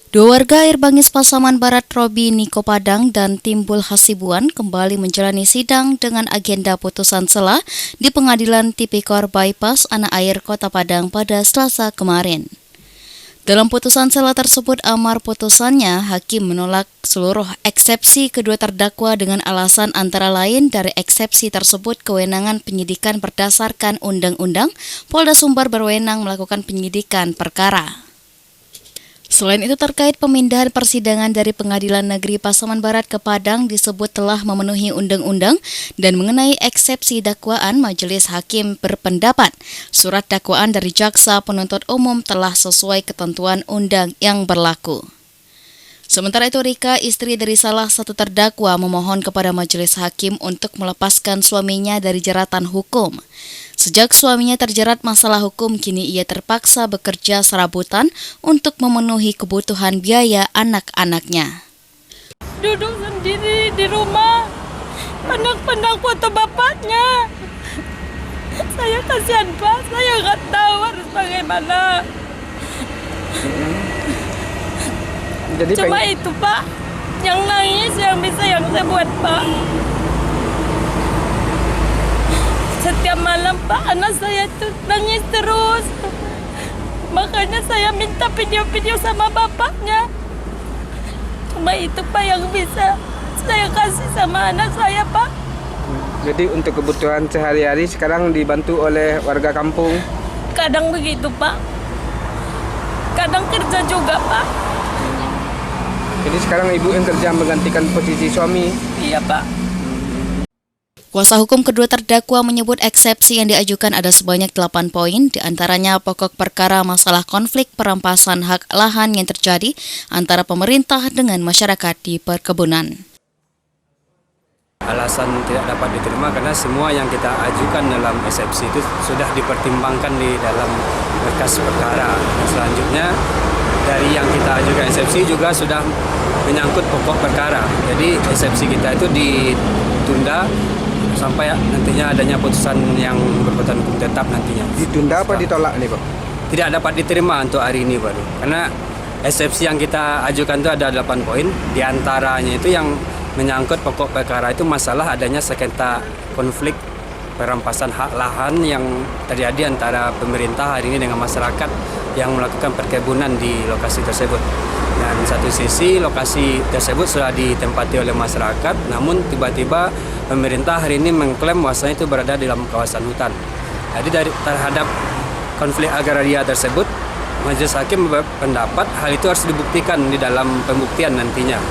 Dua warga Air Bangis Pasaman Barat Robi Niko Padang dan Timbul Hasibuan kembali menjalani sidang dengan agenda putusan sela di Pengadilan Tipikor Bypass Anak Air Kota Padang pada Selasa kemarin. Dalam putusan sela tersebut, amar putusannya, hakim menolak seluruh eksepsi kedua terdakwa dengan alasan antara lain dari eksepsi tersebut kewenangan penyidikan berdasarkan undang-undang, Polda Sumbar berwenang melakukan penyidikan perkara. Selain itu, terkait pemindahan persidangan dari Pengadilan Negeri Pasaman Barat ke Padang disebut telah memenuhi undang-undang, dan mengenai eksepsi dakwaan, majelis hakim berpendapat surat dakwaan dari jaksa penuntut umum telah sesuai ketentuan undang yang berlaku. Sementara itu, Rika, istri dari salah satu terdakwa, memohon kepada majelis hakim untuk melepaskan suaminya dari jeratan hukum. Sejak suaminya terjerat masalah hukum, kini ia terpaksa bekerja serabutan untuk memenuhi kebutuhan biaya anak-anaknya. Duduk sendiri di rumah, pandang-pandang foto bapaknya. Saya kasihan Pak, saya nggak tahu harus bagaimana. Jadi Cuma itu Pak, yang nangis yang bisa yang saya buat Pak. Setiap malam Pak, anak saya itu nangis terus. Makanya saya minta video-video sama bapaknya. Cuma itu Pak yang bisa saya kasih sama anak saya Pak. Jadi untuk kebutuhan sehari-hari sekarang dibantu oleh warga kampung? Kadang begitu Pak, kadang kerja juga Pak. Jadi sekarang ibu yang kerja menggantikan posisi suami? Iya Pak. Kuasa hukum kedua terdakwa menyebut eksepsi yang diajukan ada sebanyak 8 poin, diantaranya pokok perkara masalah konflik perampasan hak lahan yang terjadi antara pemerintah dengan masyarakat di perkebunan. Alasan tidak dapat diterima karena semua yang kita ajukan dalam eksepsi itu sudah dipertimbangkan di dalam berkas perkara. Dan selanjutnya dari yang kita ajukan eksepsi juga sudah menyangkut pokok perkara. Jadi eksepsi kita itu ditunda sampai nantinya adanya putusan yang berkekuatan hukum tetap nantinya. Ditunda apa ditolak nih Pak? Tidak dapat diterima untuk hari ini baru. Karena eksepsi yang kita ajukan itu ada 8 poin. Di antaranya itu yang menyangkut pokok perkara itu masalah adanya sengketa konflik perampasan hak lahan yang terjadi antara pemerintah hari ini dengan masyarakat yang melakukan perkebunan di lokasi tersebut. Dan satu sisi lokasi tersebut sudah ditempati oleh masyarakat, namun tiba-tiba pemerintah hari ini mengklaim bahwasanya itu berada di dalam kawasan hutan. Jadi terhadap konflik agraria tersebut, majelis hakim berpendapat hal itu harus dibuktikan di dalam pembuktian nantinya.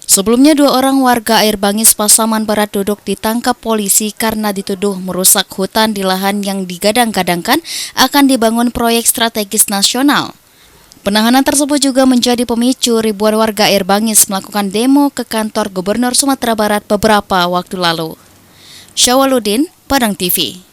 Sebelumnya, 2 orang warga Air Bangis Pasaman Barat Duduk ditangkap polisi karena dituduh merusak hutan di lahan yang digadang-gadangkan akan dibangun proyek strategis nasional. Penahanan tersebut juga menjadi pemicu ribuan warga Air Bangis melakukan demo ke kantor Gubernur Sumatera Barat beberapa waktu lalu. Syawaludin, Padang TV.